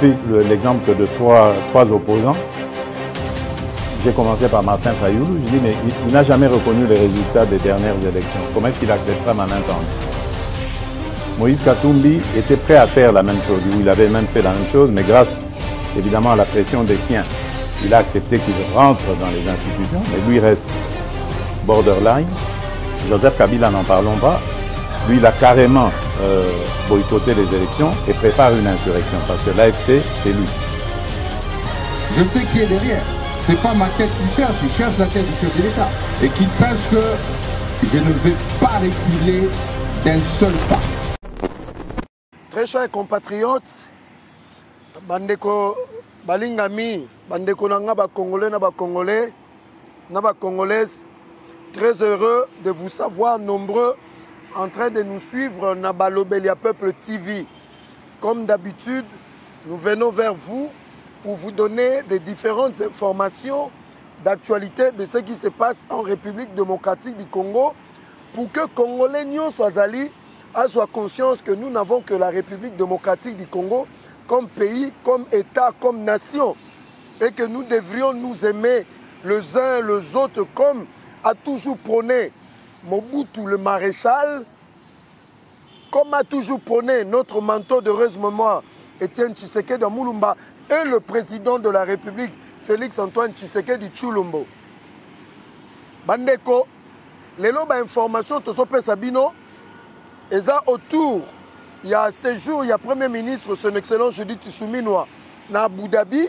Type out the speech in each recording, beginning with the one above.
pris l'exemple de trois opposants. J'ai commencé par Martin Fayoulou. Je dis, mais il n'a jamais reconnu les résultats des dernières élections. Comment est-ce qu'il acceptera ma main tendue? Moïse Katumbi était prêt à faire la même chose. Il avait même fait la même chose, mais grâce évidemment à la pression des siens, il a accepté qu'il rentre dans les institutions, mais lui reste borderline. Joseph Kabila, n'en parlons pas. Lui, il a carrément boycotté les élections et prépare une insurrection parce que l'AFC, c'est lui. Je sais qui est derrière. C'est pas ma tête qu'il cherche, il cherche la tête du chef de l'État. Et qu'il sache que je ne vais pas reculer d'un seul pas. Très chers compatriotes, bandeko balingami, bandeko nanga ba Congolais na ba Congolais, na ba Congolaises, très heureux de vous savoir nombreux en train de nous suivre na Balobelia Peuple TV. Comme d'habitude, nous venons vers vous pour vous donner des différentes informations d'actualité de ce qui se passe en République démocratique du Congo pour que Congolais n'y soient allés à soit conscience que nous n'avons que la République démocratique du Congo comme pays, comme État, comme nation et que nous devrions nous aimer les uns les autres comme a toujours prôné Mobutu le maréchal, comme a toujours prôné notre mentor d'heureuse mémoire Étienne Tshisekedi Moulumba et le président de la République Félix Antoine Tshisekedi Tshilombo. Bandeko, les lots d'informations Tosope Sabino, et ça autour, il y a ces jours, il y a Premier ministre, son Excellence Judith Suminwa, na Abu Dhabi.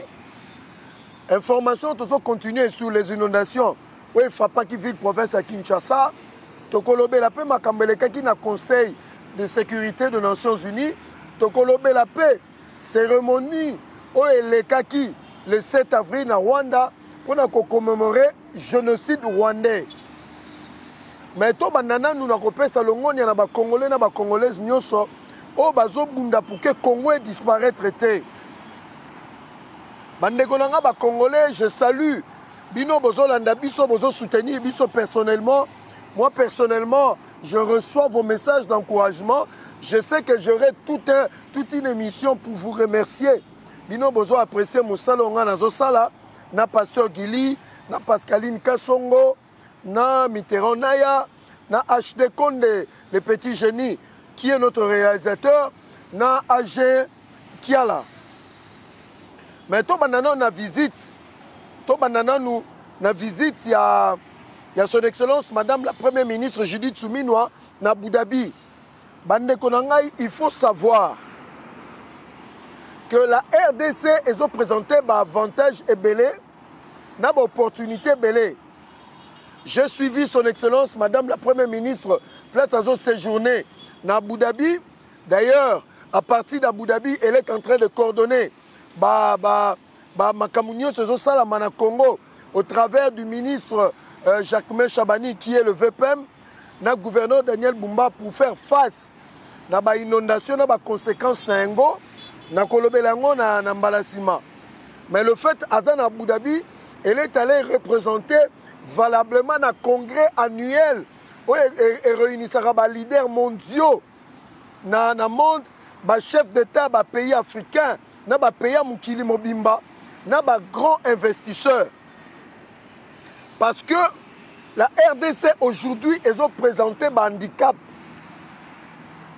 Information Toso continuer sur les inondations. Oui, Fapa qui ville province à Kinshasa. Tokolobe la paix, Makambeleka qui n'a conseil de sécurité des Nations Unies. Tokolobe la paix, cérémonie au Elekaki le 7 avril à Rwanda pour commémorer le génocide rwandais. Mais to banana nous n'avons pas salongo ni na ba Congolais na ba Congolaises nyoso o bazo bunda pour que Congo disparaître té. Bandeko nanga ba Congolais, je salue bino bozo landa biso bozo soutenir biso personnellement. Moi personnellement, je reçois vos messages d'encouragement. Je sais que j'aurai toute une émission pour vous remercier. Bino bozo apprécier mon salonga na zo sala na pasteur Gili, na Pascaline Kassongo, na Mitterrand Naya, na HD Konde, le petit génie, qui est notre réalisateur, na AG Kiala. Mais to banana na visite, il y a son excellence Madame la Première ministre Judith Suminwa na Abu Dhabi. Bande Konangai, il faut savoir que la RDC est présentée par avantage et belé, n'a pas opportunité belé. J'ai suivi son excellence Madame la Première ministre place à son séjourné à Abu Dhabi. D'ailleurs, à partir d'Abu Dhabi, elle est en train de coordonner Makamounio Salamana Congo au travers du ministre Jacquemin Chabani qui est le VPM, le gouverneur Daniel Bumba pour faire face à l'inondation, à conséquences na Ngo, na Kolobelango, na Mbalasima. Mais le fait, Azan Abu Dhabi, elle est allée représenter valablement dans le congrès annuel et réunissera les leaders mondiaux dans le monde, les chefs d'État des pays africains, les pays Mukili Mobimba, les grands investisseurs. Parce que la RDC aujourd'hui, ils ont présenté un handicap.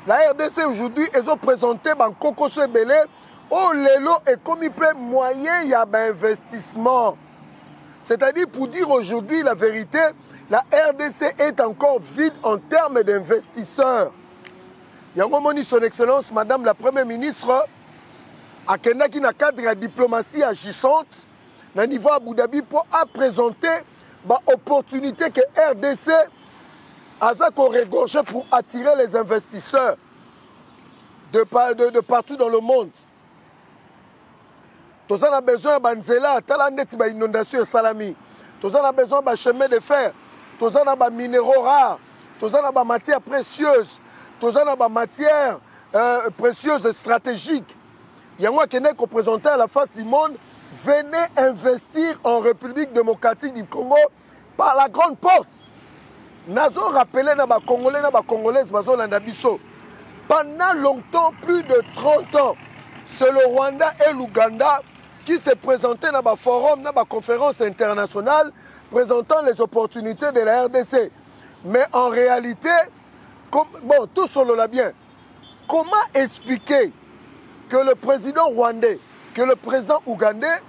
La RDC aujourd'hui, ils ont présenté un Kokoso Ebele. Oh, l'élo est comme il peut moyen, il y a un investissement. C'est-à-dire, pour dire aujourd'hui la vérité, la RDC est encore vide en termes d'investisseurs. Il y a un moment, son excellence, Madame la Première ministre, à Kenya qui n'a cadre de diplomatie agissante, au niveau Abu Dhabi, pour présenter l'opportunité que RDC a regorgé pour attirer les investisseurs de partout dans le monde. Tous on a besoin de Banzela, de inondation et salami. Tous on a besoin de chemin de fer. Tous on a des minéraux rares. Tous on a des matières précieuses. Tous on a des matières précieuses et stratégiques. Il y a moi qui est représenté à la face du monde. Venez investir en République démocratique du Congo par la grande porte. Nazo rappelé na ba Congolais na ba Congolaises bazo landa biso. Pendant longtemps, plus de 30 ans, c'est le Rwanda et l'Ouganda qui se présentaient dans le forum, dans la conférence internationale, présentant les opportunités de la RDC. Mais en réalité, bon, tout cela l'a bien. Comment expliquer que le président rwandais, que le président ougandais,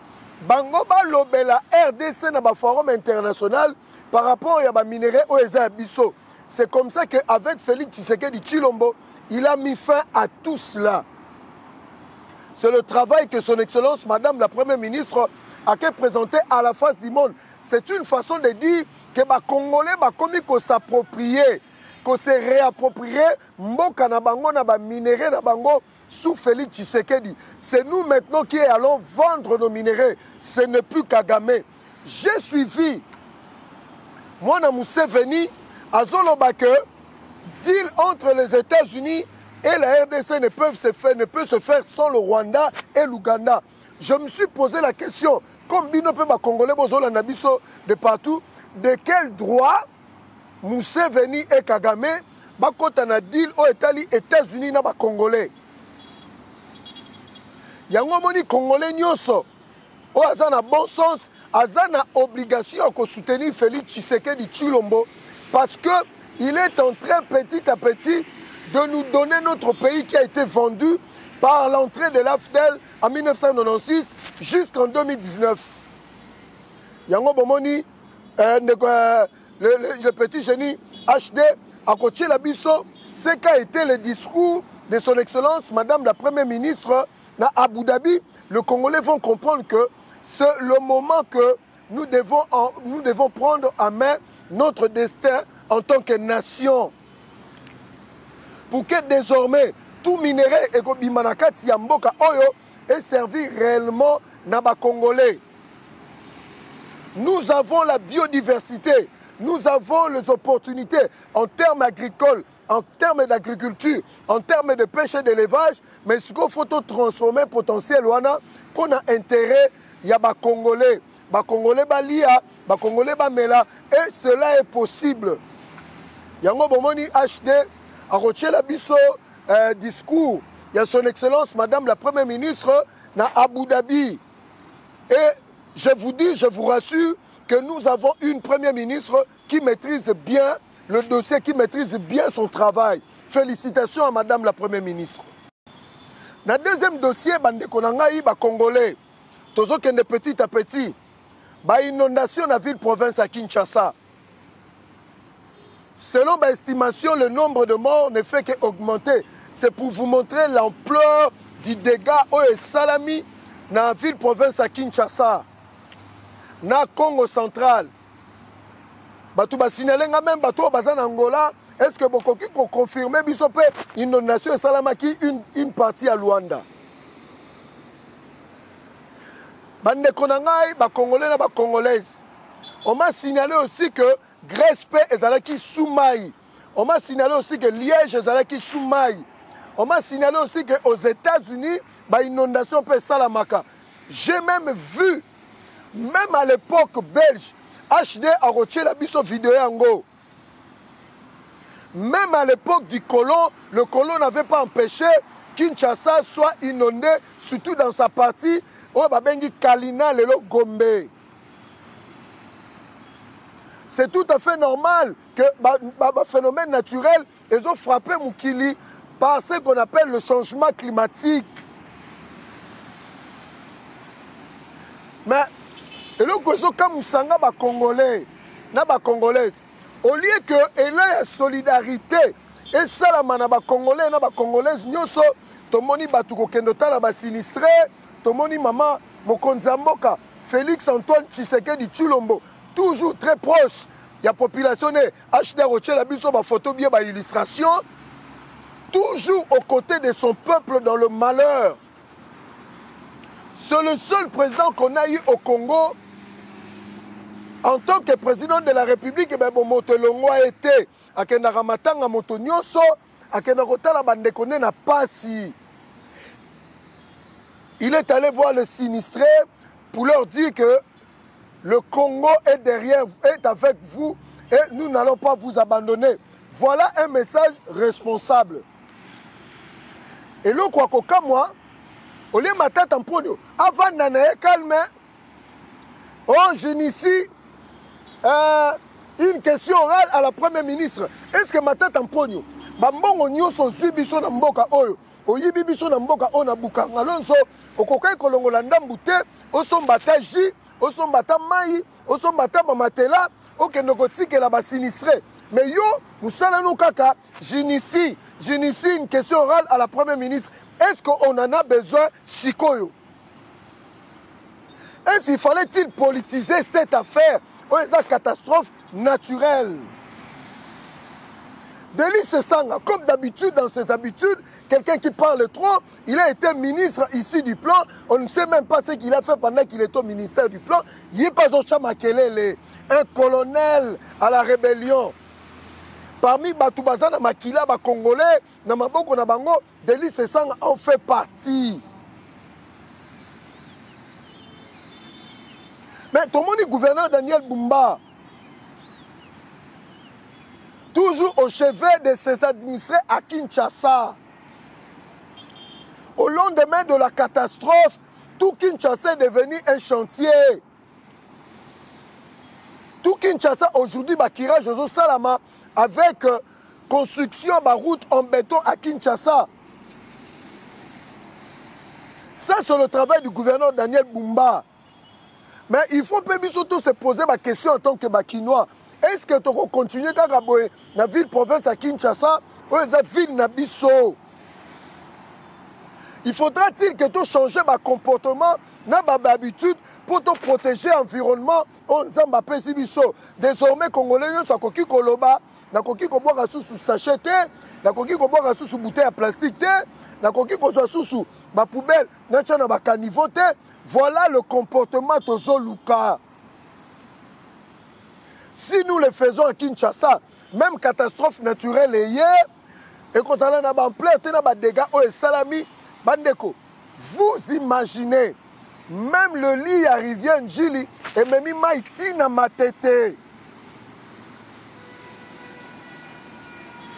Bangoba lobela RDC dans le forum international par rapport à minerais au Bisso. C'est comme ça qu'avec Félix Tshisekedi Tshilombo, il a mis fin à tout cela. C'est le travail que son Excellence, Madame la Première ministre, a présenté à la face du monde. C'est une façon de dire que les Congolais ont s'approprier, qu'on se réapproprier mboka na bango na ba minéraux na bango sous Félix Tshisekedi. C'est nous maintenant qui allons vendre nos minéraux. Ce n'est plus Kagame. J'ai suivi moi na Museveni à Zolobake, deal entre les États-Unis et la RDC ne peut se faire sans le Rwanda et l'Ouganda. Je me suis posé la question, comme Bino peut Congolais Bozola Nabiso de partout, de quel droit Museveni et Kagame bakota na deal aux États-Unis na Congolais. Yango moni Congolais nyonso o azana bon sens, azana obligation de soutenir Félix Tshisekedi Tshilombo parce que il est en train petit à petit de nous donner notre pays qui a été vendu par l'entrée de l'AFDEL en 1996 jusqu'en 2019. Yango Bomoni, le petit génie HD, à côté de la Bisso, ce qu'a été le discours de son Excellence, Madame la Première ministre, à Abu Dhabi. Les Congolais vont comprendre que c'est le moment que nous devons prendre en main notre destin en tant que nation. Pour que désormais tout minerai et Bimanakati Yamboka Oyo ait servi réellement Naba Congolais. Nous avons la biodiversité, nous avons les opportunités en termes agricoles, en termes d'agriculture, en termes de pêche et d'élevage, mais ce qu'il faut transformer potentiel pour a intérêt, il y a des Congolais. Les Congolais balia, les Congolais bamela, et cela est possible. Yango Bomoni HD a retiré la biso discours. Il y a son Excellence, Madame la Première ministre, na Abu Dhabi. Et je vous dis, je vous rassure que nous avons une Première ministre qui maîtrise bien le dossier, qui maîtrise bien son travail. Félicitations à Madame la Première ministre. Dans le deuxième dossier, les Congolais, tous petit à petit, inondation dans la ville-province à Kinshasa. Selon ma estimation, le nombre de morts ne fait qu'augmenter. C'est pour vous montrer l'ampleur du dégât au Salami dans la ville-province à Kinshasa, dans le Congo central. Batou ba signaler même bateau bazan Angola. Est-ce que vous pouvez confirmer que l'inondation de Salamaki une partie à Luanda? Bande Konangai, ba Congolais na ba Congolaises. On m'a signalé aussi que Grespé et Zalaki Soumaï. On m'a signalé aussi que Liège et Zalaki Soumaï. On m'a signalé aussi qu'aux États-Unis, bah, inondation peut Salamaka. J'ai même vu, même à l'époque belge, HD a retiré la biso vidéo en même à l'époque du colon, le colon n'avait pas empêché Kinshasa soit inondé, surtout dans sa partie, où Babengi Kalina, le Gombe. C'est tout à fait normal que le phénomène naturel, ils ont frappé Moukili par ce qu'on appelle le changement climatique. Mais, le Gozo Kamoussanga, les Congolais, les Congolaises, au lieu que il y ait la solidarité, et ça, les Congolais, les Congolaises, nous sommes, tout le monde est sinistré, tout le monde est maman, Mokonzamboka, Félix Antoine Tshisekedi Tshilombo, toujours très proche. Il y a la population, HD Rocher, la biso, ma photo, bien, ma illustration, toujours aux côtés de son peuple dans le malheur. C'est le seul président qu'on a eu au Congo en tant que président de la République. Eh bien, Montelongo a été à Kenaramatanga, Motonyoso, à Kenarotala Bandekone n'a pas si. Il est allé voir les sinistrés pour leur dire que le Congo est derrière vous, est avec vous et nous n'allons pas vous abandonner. Voilà un message responsable. Et le Kwakoka, moi, Au lieu Matata Mponyo, avant d'anaïe calme, oh, j'initie une question orale à la première ministre. Est-ce que Matata Mponyo, Bambongo Nyoso Zibiso na mboka oyo, Oyibi biso na mboka oyo na Bukanga Lonso, Okokai kolongola ndambute, Osombata Ji, Osombata Mai, Osombata Bamatela, Okendokotike la basinistre. Mais yo, nous savons kaka, j'initie une question orale à la première ministre. Est-ce qu'on en a besoin, Sikoyo? Est-ce qu'il fallait-il politiser cette affaire? Ou est-ce une catastrophe naturelle? Délice Sanga, comme d'habitude, dans ses habitudes, quelqu'un qui parle trop, il a été ministre ici du plan, on ne sait même pas ce qu'il a fait pendant qu'il était au ministère du plan. Il n'est pas Ocha Makelele, un colonel à la rébellion. Parmi Batoubaza na Makila, ba Congolais, na Maboko na Bango, Délice Sanga en fait partie. Mais tout le monde est gouverneur Daniel Bumba. Toujours au chevet de ses administrés à Kinshasa. Au lendemain de la catastrophe, tout Kinshasa est devenu un chantier. Tout Kinshasa aujourd'hui, Bakira Jozo Salama, avec construction de route en béton à Kinshasa. Ça, c'est le travail du gouverneur Daniel Bumba. Mais il faut surtout se poser la question en tant que Bakinois. Est-ce que tu vas continuer dans la ville-province à Kinshasa ou dans la ville Nabiso? Il faudra-t-il que tu changes ton comportement, ton habitude pour te protéger l'environnement? Désormais, Congolais, nous sommes koki koloba, na koki ko boire sous sachet, na koki ko boire sous bouteille en plastique, na koki ko sous ba poubelle, na chana ba caniveau. Voilà le comportement de Zoluka. Si nous le faisons à Kinshasa, même catastrophe naturelle est hier, et qu'on a en plein des dégâts au Salami, Bandeko, vous imaginez, même le lit à rivière Njili et même Maïti na Matete.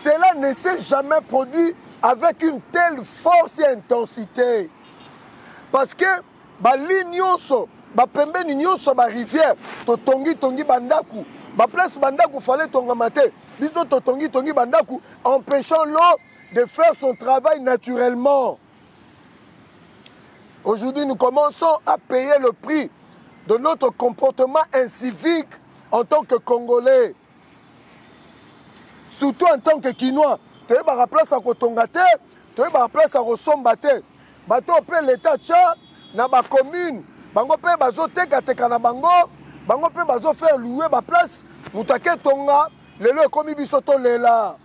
Cela ne s'est jamais produit avec une telle force et intensité. Parce que ba lignonso, ba pembe nyonso ba rivière, to tongi bandaku, ba place bandaku fallait tonga maté. Biso to tongi bandaku, empêchant l'eau de faire son travail naturellement. Aujourd'hui, nous commençons à payer le prix de notre comportement incivique en tant que Congolais. Surtout en tant que Kinois. Tu es à place à Kotongate, tu es à place à Rosombate. Bato pe l'État tcha, na ba commune, bango pe bazo teka na bango pe bazo faire louer ba place, mutake tonga, lelo komi bisoto lela.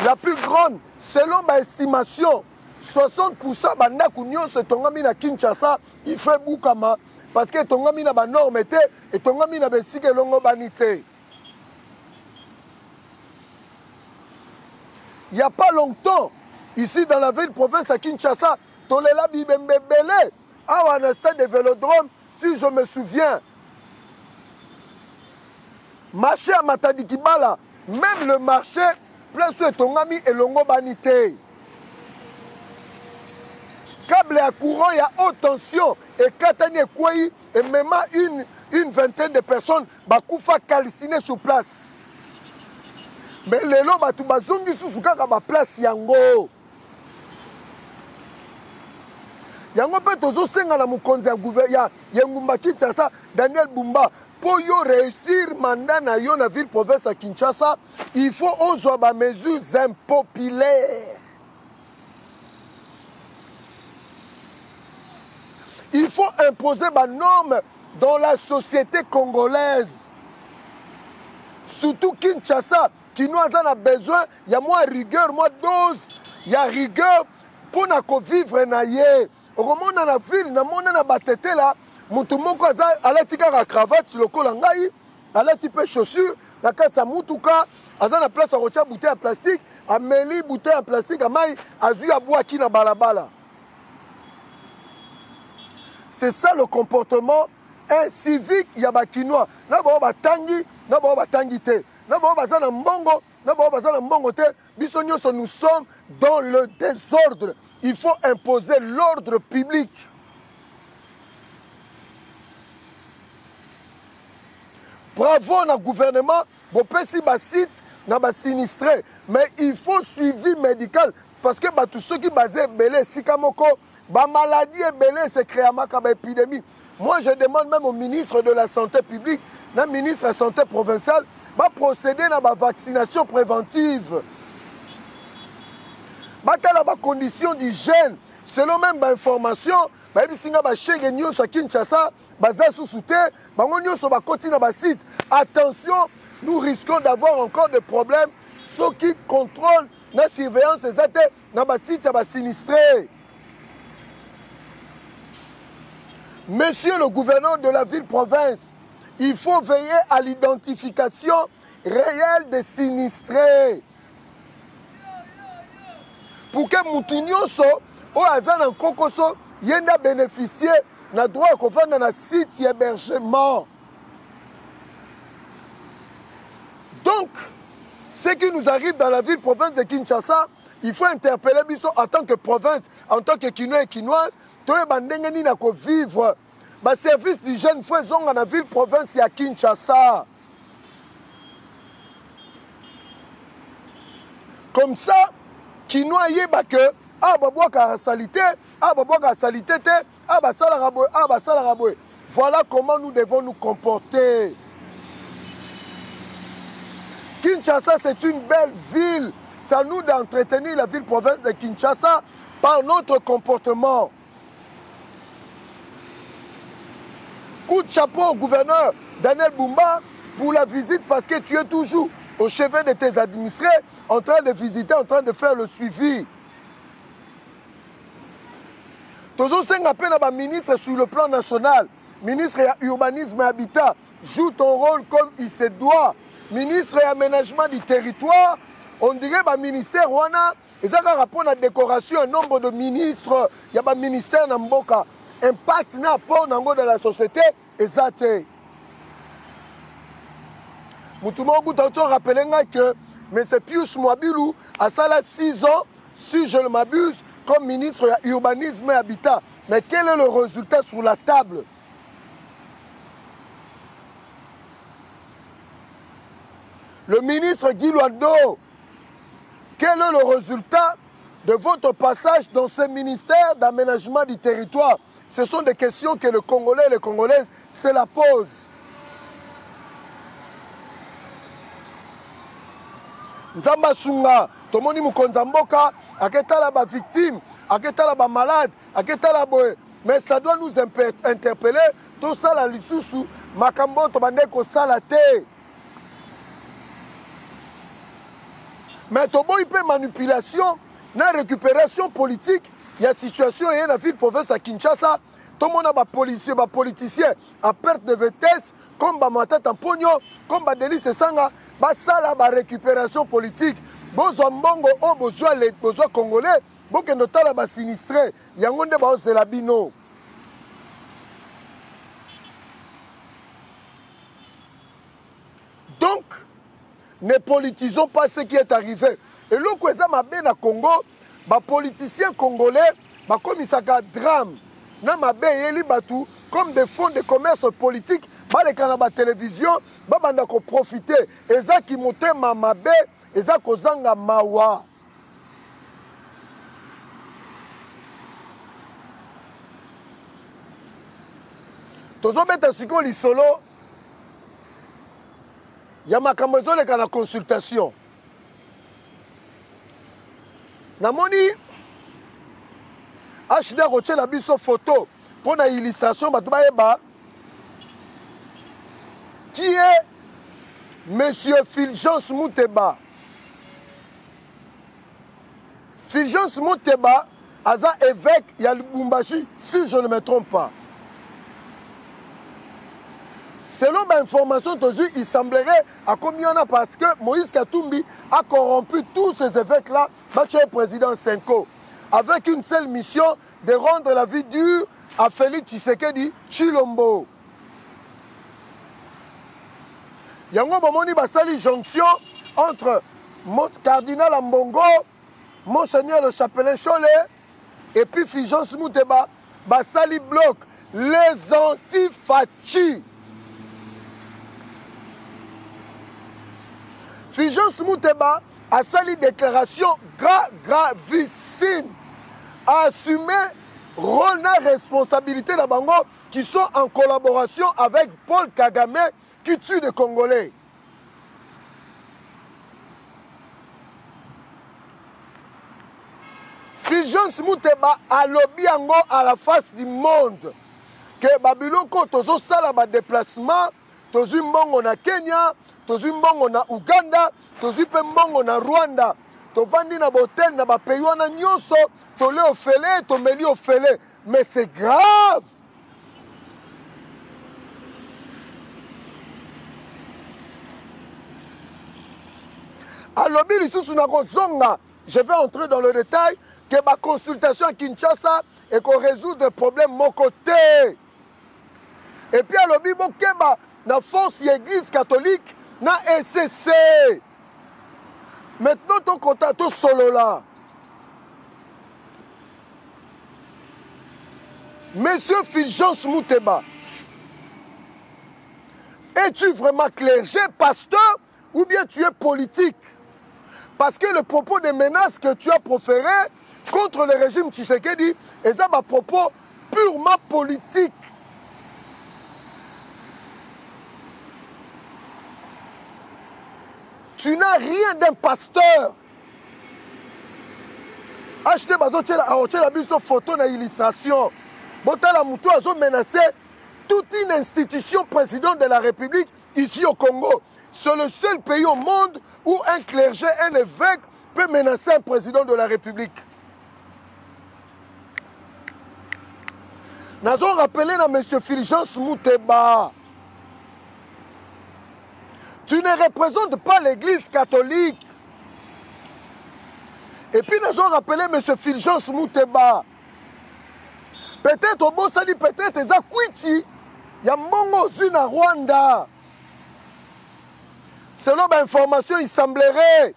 La plus grande, selon ma estimation, 60% bandaku nyonso tongami na Kinshasa, il fait Bukama parce que tongami na ba norme et tongami na besike longo banité. Il n'y a pas longtemps, ici dans la ville-province à Kinshasa, Tolela Bibembele, à un stade de Vélodrome, si je me souviens. Marché à Matadikibala, même le marché, place Tongami et Longo Banité. Câble à courant, il y a haute tension. Et Katani Kouaï, et même une vingtaine de personnes, Bakoufa calciné sur place. Mais les lots, tu vas zongi sous la place yango. Yango peut toujours senga la mukonzi ya gouvernement ya ngumba Kinshasa Daniel Bumba pour yo réussir mandat na yo na ville province à Kinshasa, il faut ozo ba mesures impopulaires. Il faut imposer des normes dans la société congolaise. Surtout Kinshasa, qui nous a besoin, il y a moins rigueur, moins dose, il y a rigueur pour nous vivre na ye. Au moment dans la ville, na mona na batete là, mutu moko ala tika ka cravate sur le col ngai, ala tipe chaussure, na katsa mutuka, aza na place à rocha bouteille en plastique, ameli bouteille en plastique amai, azu ya bois qui na balabala. C'est ça le comportement incivique ya bakinois. Na ba batangi, na ba batangi te. Na ba baza na mbongo, nous sommes dans le désordre. Il faut imposer l'ordre public. Bravo au gouvernement, vous pouvez site na ba sinistré, mais il faut suivi médical parce que tous ceux qui basent belé sikamoko, ba maladie belé c'est créé à épidémie. Moi je demande même au ministre de la santé publique, le ministre de la santé provinciale, va procéder à la vaccination préventive. Va la condition d'hygiène, selon même l'information, attention, nous risquons d'avoir encore des problèmes. Ceux qui contrôlent la surveillance des athées, dans site sinistré. Monsieur le gouverneur de la ville-province, il faut veiller à l'identification réelle des sinistrés. Pour que Moutounioso, au hasard en Kokoso, y ait bénéficié d'un droit qu'on fait dans un site d'hébergement. Donc, ce qui nous arrive dans la ville-province de Kinshasa, il faut interpeller Bisso en tant que province, en tant que Kinois et Kinoises, vivre. Le service d'hygiène faisons dans la ville-province à Kinshasa. Comme ça, Kinois y est que voilà comment nous devons nous comporter. Kinshasa, c'est une belle ville. C'est à nous d'entretenir la ville-province de Kinshasa par notre comportement. Coup de chapeau au gouverneur Daniel Bumba pour la visite parce que tu es toujours au chevet de tes administrés en train de visiter, en train de faire le suivi. Toujours un appel à ministre sur le plan national. Ministre de l'urbanisme et habitat, joue ton rôle comme il se doit. Ministre de l'aménagement du territoire, on dirait que le ministère Rwanda, ils ont un rapport à décoration, un nombre de ministres, il y a un ministère dans Mboka. Impact n'a pas dans la société, exact. Moutouma Goutanto rappelle que M. Pius Mwabilou a ça 6 ans, si je ne m'abuse, comme ministre de l'urbanisme et habitat. Mais quel est le résultat sur la table? Le ministre Guy Loideau, quel est le résultat de votre passage dans ce ministère d'aménagement du territoire? Ce sont des questions que les Congolais et les Congolaises se la posent. Nzamba Sunga, Tomoni Mukonzamboka, Aketala ba victime, Aketala ba malade, Aketala boé. Mais ça doit nous interpeller. Tout ça, la Lissousou, Makambo, Tobandeko, Salate. Mais Tobo, il peut manipulation, na récupération politique. Il y a une situation, il y a une ville province à Kinshasa. Tout le monde a des politiciens à perte de vitesse, comme Matata Pogno, comme Delis Sanga. Ça, la récupération politique. Besoin Mbongo, besoin les Congolais, besoin de la sinistré. Il y a un monde de la bino. Donc, ne politisons pas ce qui est arrivé. Et là, quand ça m'a bien à Congo, les politiciens congolais, comme ils s'appellent drame, comme des fonds de commerce politique, les canaux de télévision, ils profiter. Et ça qui montent mamabe, et ça qui zanga mawa. Tozo beta siko li solo. Ya makambo les kana consultation. Namoni HD Roche la biso photo pour la illustration batuba qui est Monsieur Fulgence Mouteba. Fulgence Mouteba, Aza évêque Yalubumbashi, si je ne me trompe pas. Selon l'information, il semblerait à combien on a parce que Moïse Katumbi a corrompu tous ces évêques-là, le président Senko, avec une seule mission de rendre la vie dure à Félix Tshisekedi Chilombo. Yango Bomoni Basali jonction entre mon cardinal Ambongo, Monseigneur le Chapelain Cholet, et puis Fulgence Mouteba, Basali Bloc, les antifachi. Fulgence Mouteba a sali déclaration gravissime, a assumé rôle et responsabilité de Bango qui sont en collaboration avec Paul Kagame qui tue des Congolais. Fulgence Mouteba a lobby à la face du monde que Babiloko tozo sala ba déplacement, tozo mbongo na Kenya, tozo mbongo na Uganda, tozo mbongo na Rwanda, tovandi na botel na ba pays wana nyonso, tolé ofele, tomeli ofele, mais c'est grave. A lobby lisusu na kozonga, je vais entrer dans le détail que ma consultation à Kinshasa et qu'on résout des problèmes de mon côté. Et puis à l'objet, la force église catholique n'a SCC. Maintenant, ton contact solo là. Monsieur Fulgence Mouteba, es-tu vraiment clergé, pasteur, ou bien tu es politique? Parce que le propos des menaces que tu as proférées contre le régime Tshisekedi, et ça, un propos purement politique. Tu n'as rien d'un pasteur. Acheter la photo d'illustration. Botala Moutou a menacé toute une institution président de la République ici au Congo. C'est le seul pays au monde où un clergé, un évêque peut menacer un président de la République. Nous avons rappelé à M. Fulgence Mouteba. Tu ne représentes pas l'église catholique. Et puis nous avons rappelé M. Fulgence Mouteba. Peut-être au bon ça dit peut-être ils ont quitté. Il y a Mongo Zuna Rwanda. Selon l'information, il semblerait.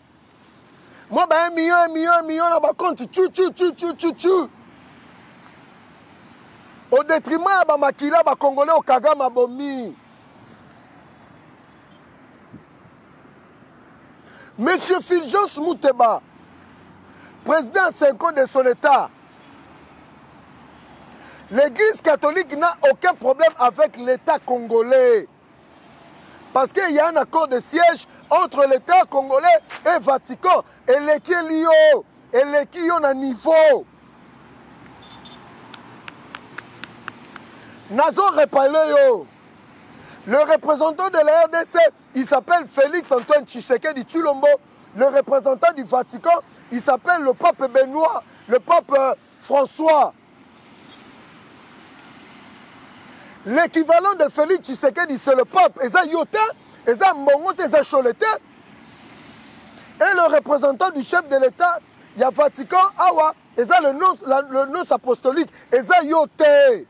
Moi, un million, on a compte. Au détriment de Makila, les Congolais au Kagame a bomi. Monsieur Fulgence Mouteba, président 5 ans de son État, l'Église catholique n'a aucun problème avec l'État congolais. Parce qu'il y a un accord de siège entre l'État congolais et le Vatican. Et l'équilibre, et l'équilibre à niveau. Nazo Repaleo, le représentant de la RDC, il s'appelle Félix Antoine Tshisekedi Tshilombo. Le représentant du Vatican, il s'appelle le pape Benoît, le pape François. L'équivalent de Félix Tshisekedi, c'est le pape. Et ça, Yotin, et ça, Mbongo, et ça, Cholete. Et le représentant du chef de l'État, il y a Vatican, Awa, et ça, le nom apostolique, et ça, Yotin.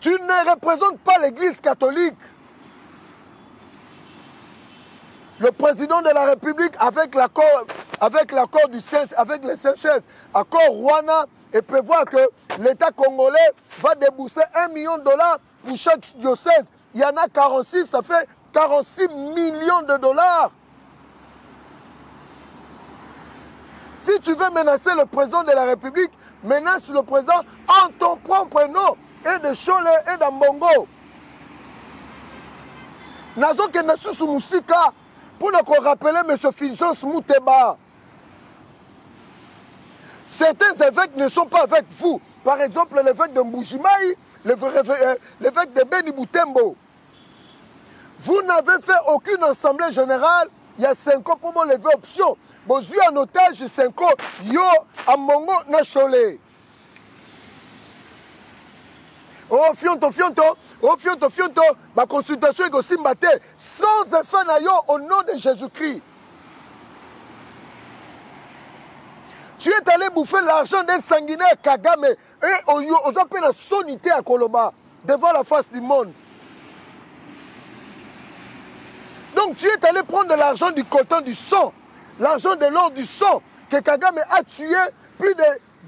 Tu ne représentes pas l'Église catholique. Le président de la République, avec l'accord du Saint, avec les Saint-Chaises, accord Rwanda, et prévoit que l'État congolais va débourser $1 million pour chaque diocèse. Il y en a 46, ça fait 46 millions de dollars. Si tu veux menacer le président de la République, menace le président en ton propre nom. Et de Cholet et d'Ambongo. Nazo ke nasusu musika pour nous rappeler M. Fulgence Mouteba. Certains évêques ne sont pas avec vous. Par exemple, l'évêque de Mbujimaï, l'évêque de Beni Boutembo. Vous n'avez fait aucune assemblée générale il y a 5 ans pour me lever option. Vous avez en otage 5 ans, yo, Ambongo, na Cholet. Oh, fionto, ma consultation est aussi mbattée, sans effet naïo au nom de Jésus-Christ. Tu es allé bouffer l'argent d'un sanguinaire Kagame et aux appels à sonité à Koloba, devant la face du monde. Donc tu es allé prendre de l'argent du coton du sang, l'argent de l'or du sang, que Kagame a tué plus de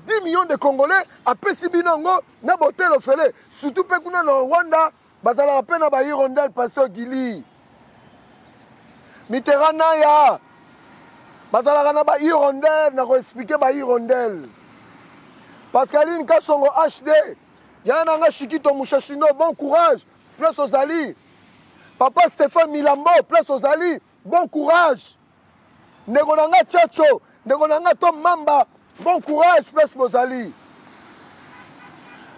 10 millions de Congolais à Pesibinango, na boté le fele. Surtout Pekuna no Rwanda, bazala pena ba hirondelle pasteur Gili. Mitterrand ya bazala na ba hirondelle na ko expliquer ba hirondelle. Pascaline Kassongo HD, yana nga Shikito Mushashino, bon courage, place aux alliés. Papa Stéphane Milambo, place aux alliés, bon courage. Negonanga Tchatcho, Negonanga Tom Mamba, bon courage, place aux alliés.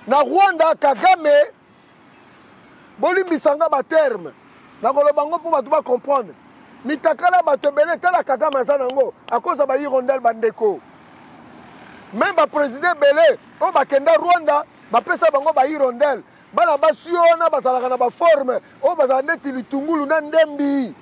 Na Rwanda, Kagame, Bolimbisanga ba terme. Na Kolobango pour batouba comprendre. Mitakala batebele, tala Kagame Zanango, à cause de ba hirondelle bandeko. Même le président Belé, on va kenda Rwanda, va pesa bango ba hirondelle. Bana basiona bazalaka na ba forme, on va neti litungulu na ndembi.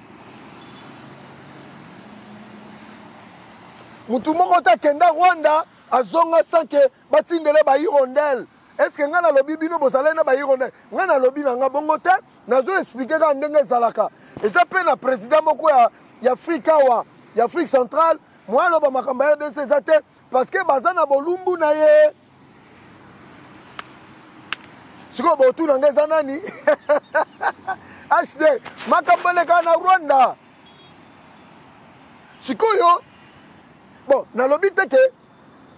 Mutu moko ta kenda Rwanda, azonga sans que batindele ba hirondelle. Est-ce que ngana lobi bino bozala na ba hirondelle? Ngana lobi na nga bongo te, nazo expliquer ka ndenge zalaka. Et ça pe na président moko ya Afrika wa, ya Afrique centrale, moi lo ba makamba de ces até. Parce que bazana bolumbu na ye. Siko botu na ngeza nani? HD, makambale ka na Rwanda. Siko yo. Bon, na lobi teke,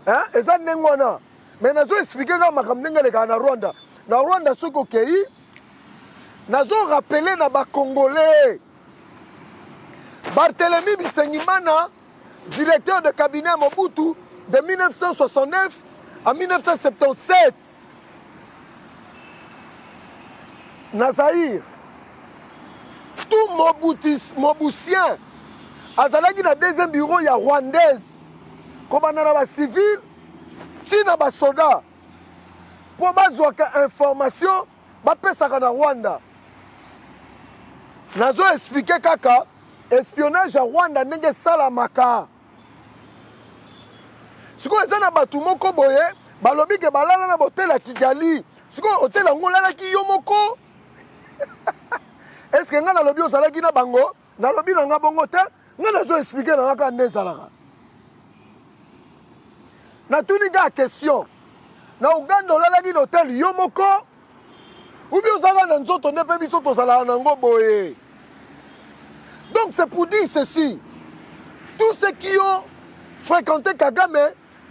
hein, eza nengwana. Mais nazo expliquer ka makambengele ka na Rwanda. Na Rwanda soko kei, nazo rappeler na ba Congolais. Barthélemy Bisengimana, directeur de cabinet Mobutu, de 1969 à 1977. Nazaïr, tout Moboutien, azalaki na deuxième bureau ya rwandaise, comme on a ba civil, si na ba soldat, pour bazwaka information, ba pesaka na Rwanda. Nazo expliquer kaka, espionnage à Rwanda ndenge salamaka. Siko ezana batu moko boye, balobi ke balala na hotel à Kigali. Siko hotel ngo lala ki yo moko. Est-ce que nga na lobi osala ki na bango? Na lobi na nga bongo te, nga na zo expliquer na nga nde salaka. Na tuni ga question. Na Uganda lala ki hotel yo moko. Ou bien osala na nzoto ne pe biso to sala na ngo boye. Donc c'est pour dire ceci. Tous ceux qui ont fréquenté Kagame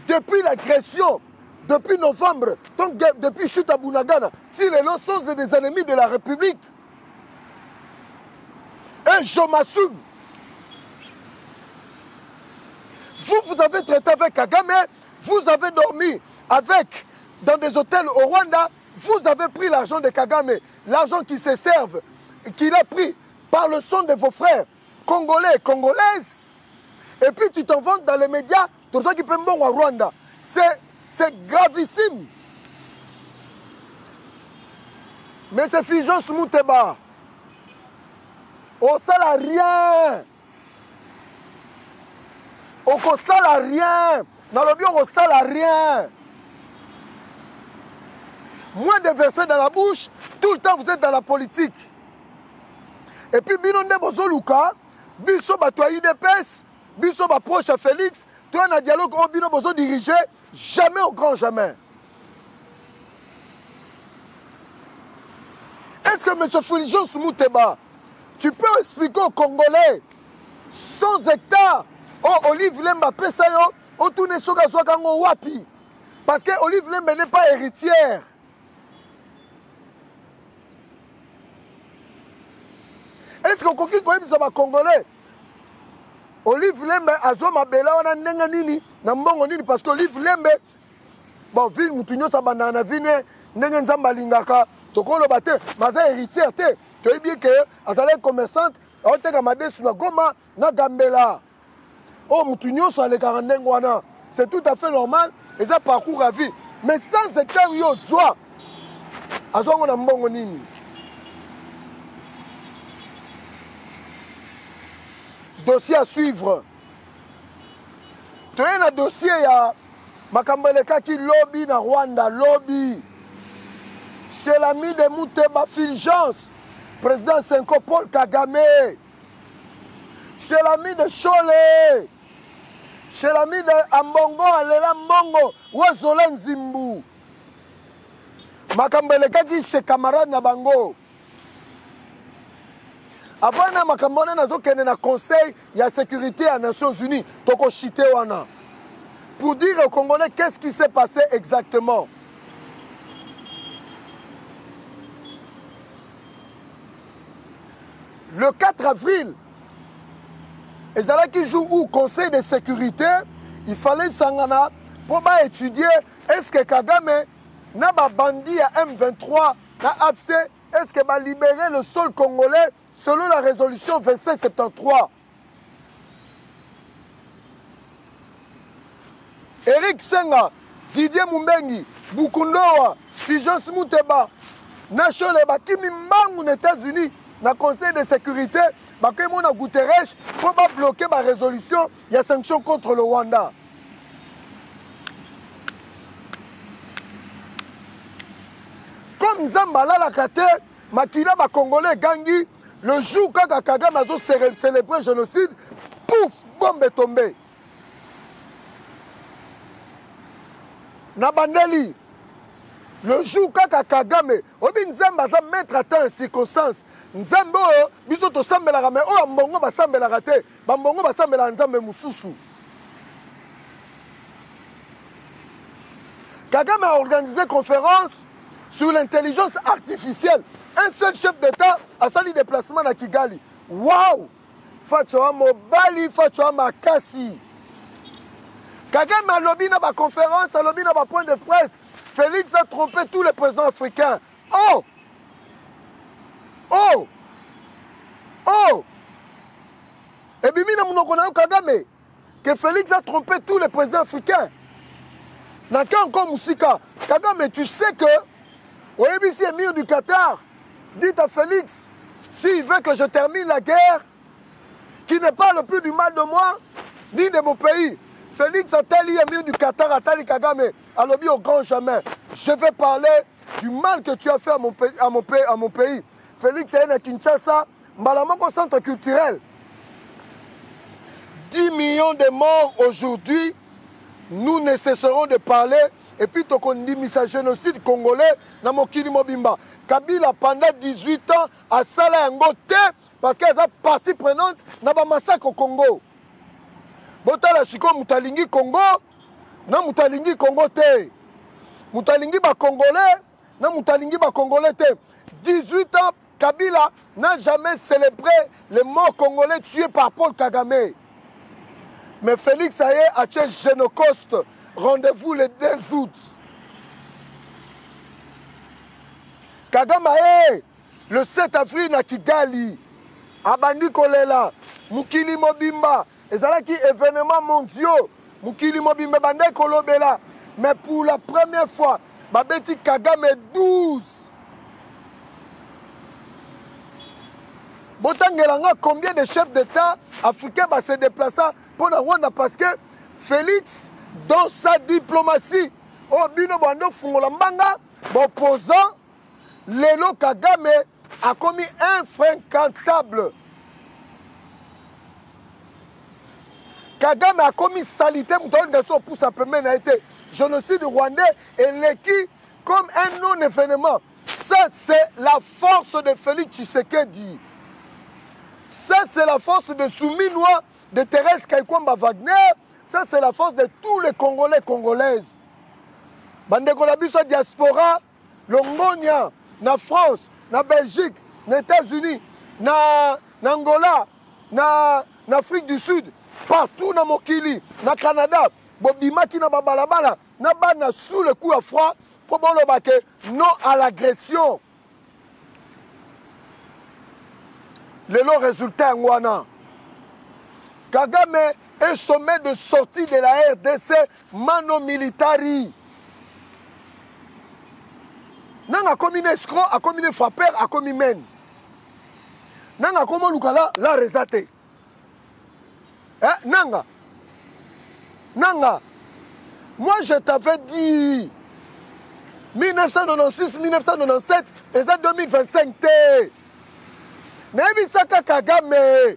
depuis l'agression, depuis novembre, donc depuis chute à Bunagana, si les lots sont des ennemis de la République, et je m'assume, vous avez traité avec Kagame, vous avez dormi dans des hôtels au Rwanda, vous avez pris l'argent de Kagame, l'argent qui se serve, qu'il a pris par le son de vos frères congolais et congolaises, et puis tu t'en vantes dans les médias, tout ça qui peut me au Rwanda. C'est gravissime. Mais c'est Fulgence Mouteba. On ne sert rien. On ne sert rien. Dans le bio, on ne sert rien. Moins de versets dans la bouche, tout le temps vous êtes dans la politique. Et puis, Binonde Bozoluka, Bisso Batoyi Depes, Bisso proche à Félix, tu as un dialogue au Bino Bozo dirigé, jamais au grand jamais. Est-ce que M. Fulgence Mouteba, tu peux expliquer aux Congolais 100 hectares, oh Olive Lemba Pesayo, oh tourne Soga Sogango Wapi? Parce que Olive Lemba n'est pas héritière. Est-ce que Koki Koyim Saba Congolais? Olive Lembe azoma bela wana nenga nini na mbongo nini parce que Olive Lembe bon ville mutunyo sa banda na vine nenga nzamba lingaka tokolo bate maza héritière te to bien que azale commerçante oteka madesu na Goma na Gambela oh mutunyo sa le 40 wana c'est tout à fait normal et ça parcours à vie mais sans hectare yo zwa azongo na mbongo nini. Dossier à suivre. Tu as un dossier à Makambeleka qui lobby dans Rwanda, lobby. Chez l'ami de Mouteba Fulgence, président Senko Paul Kagame. chez l'ami de Cholet, chez l'ami de Ambongo, Alela Mbongo, Ouazola Nzimbu. Makambelekaki chez camarade Nabango. Avant na makambone nazokende na conseil ya sécurité à Nations Unies, toko chité wana. Pour dire aux Congolais qu'est-ce qui s'est passé exactement. Le 4 avril, qui joue au Conseil de sécurité, il fallait s'engana pour étudier est-ce que Kagame n'a pas bandit à M23 n'a AFC, est-ce qu'il va libérer le sol congolais selon la résolution 2773. Eric Senga, Didier Mumbengi, Bukundoa, Fijos Mouteba, Nacholeba, Kimi Mbang aux États-Unis, dans le Conseil de sécurité, Bakemona Guterres, pour bloquer la résolution, il y a sanctions contre le Rwanda. Comme Nzambala la Kate, Makila ba Congolais Gangi, le jour quand Kagame a célébré le génocide, pouf, bombe est tombée. Nabandeli, le jour quand Kagame, Obi Nzamba va mettre à temps en circonstance. Nzambo, biso sambe la rame, oh mbongo ba sambe la rate, ba mbongo ba sambe la nzambe mususu. Kagame a organisé conférence sur l'intelligence artificielle. Un seul chef d'État a sali déplacement à Kigali. Waouh! Fachoa Mobali, Fachoa Makasi. Kagame a lobby dans ma conférence, a lobby dans ma point de presse. Félix a trompé tous les présidents africains. Oh! Oh! Oh! Et bien, nous Kagame, que Félix a trompé tous les présidents africains. N'a qu'un encore Moussika. Kagame, tu sais que, au ABC émir du Qatar, dit à Félix, s'il veut que je termine la guerre, qu'il ne parle plus du mal de moi, ni de mon pays. Félix Attali, émir du Qatar, Attali Kagame, a lobby au grand jamais. Je vais parler du mal que tu as fait à mon pays. Félix est à Kinshasa, Malamoko centre culturel. 10 millions de morts aujourd'hui, nous ne cesserons de parler. Et puis, tu as dit le génocide congolais dans Mokili Mobimba. Kabila, pendant 18 ans, a salé un côté parce qu'elle a partie prenante dans le massacre au Congo. Botala Chiko Moutalingi Congo, na Moutalingi Congo te. Moutalingi ba Congolais, na Moutalingi ba Congolais te. 18 ans, Kabila n'a jamais célébré les morts congolais tués par Paul Kagame. Mais Félix Aye a tué Génocoste. Rendez-vous le 2 août. Kagame Aye, le 7 avril na Kigali. Abandi Kolela, Mukili Mobimba. Et ça là qui événements mondiaux. Mukili Mobimba Bandai Kolobela. Mais pour la première fois, Babeti Kagame 12. Botangelanga, combien de chefs d'État africains va se déplacer pour la Rwanda parce que Félix, dans sa diplomatie, au Bino Bando Fungolambanga, opposant, Lelo Kagame a commis infréquentable. Kagame a commis salité, pour sa première a été génocide rwandais et l'équipe comme un non-événement. Ça, c'est la force de Félix Tshisekedi. Ça, c'est la force de Souminois, de Thérèse Kaikwamba Wagner. Ça, c'est la force de tous les Congolais, Congolaises. Bandeko la biso diaspora, Longonia, na France, na Belgique, na États-Unis, na Angola, na Afrique du Sud, partout na Mokili, na Canada, Bobimaki na Babalabala, na Bana sous le coup à froid, pour non à l'agression. Le long résultat en Wana. Kagame est sommet de sortie de la RDC mano militari. Nanga comme une escroc, a comme une frappeur, a comme une mène. Nanga comme Lukala, la resate. Nanga. Nanga. Moi je t'avais dit 1996, 1997 et ça 2025. Mais Bisaka Kagame,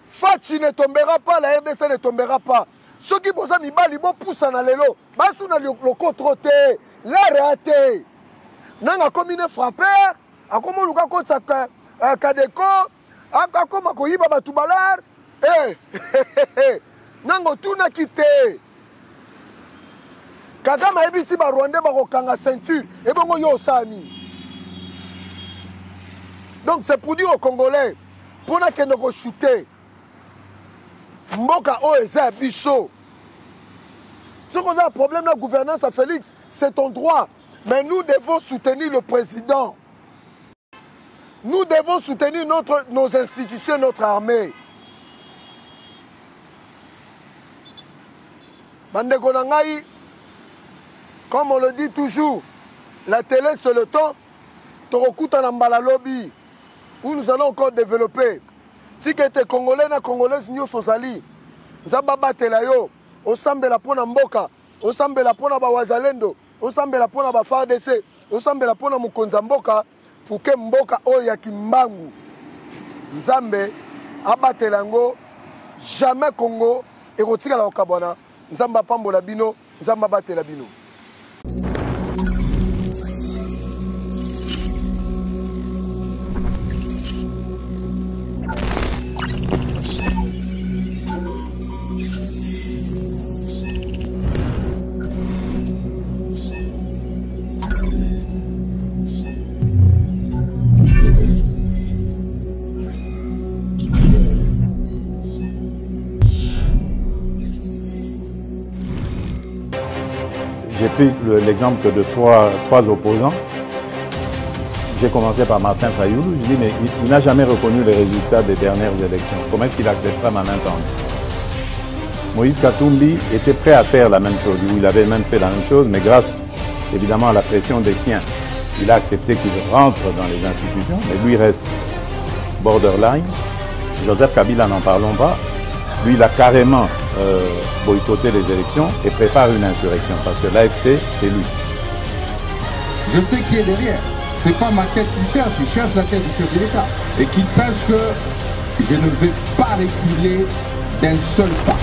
Fachi ne tombera pas, la RDC ne tombera pas. Ceux qui posent Mibali, ils poussent en allélo. Basou na le contrôle, la raté. Nanga comme une frappeur, a comme on a contre sa Kadeko, a comme on a Batoubalar. Nango tout n'a quitté. Kagama ebisi ba Rwanda ba kokanga ceinture et bon yo sani. Donc c'est pour dire aux Congolais pour na kende ko shooter. Mboka o eza biso. Si on a un problème de gouvernance à Félix, c'est ton droit. Mais nous devons soutenir le président. Nous devons soutenir nos institutions, notre armée. Bandeko Nangaï, comme on le dit toujours, la télé c'est le temps. Torokuta Nambala Lobby, où nous allons encore développer. Si tu es Congolais, na Congolais, nous sommes allés. Zababa Telayo, Osambela Pona Mboka, Osambela Pona Bawazalendo, Osambela Pona Bafardese, Osambela Pona Mukonza Mboka, pour que Mboka Oya Kimbangu. Nzambe, Abatelango, jamais Congo, et Rotika la Okabwana. Nzamba Pambola Bino, Nzamba Batela Bino. J'ai pris l'exemple de trois opposants. J'ai commencé par Martin Fayoulou. Je dis, mais il n'a jamais reconnu les résultats des dernières élections. Comment est-ce qu'il acceptera ma main tendue? Moïse Katumbi était prêt à faire la même chose. Il avait même fait la même chose, mais grâce évidemment à la pression des siens, il a accepté qu'il rentre dans les institutions, mais lui reste borderline. Joseph Kabila, n'en parlons pas. Lui, il a carrément boycotté les élections et prépare une insurrection parce que l'AFC, c'est lui. Je sais qui est derrière. C'est pas ma tête qu'il cherche, il cherche la tête du chef de l'État. Et qu'il sache que je ne vais pas reculer d'un seul pas.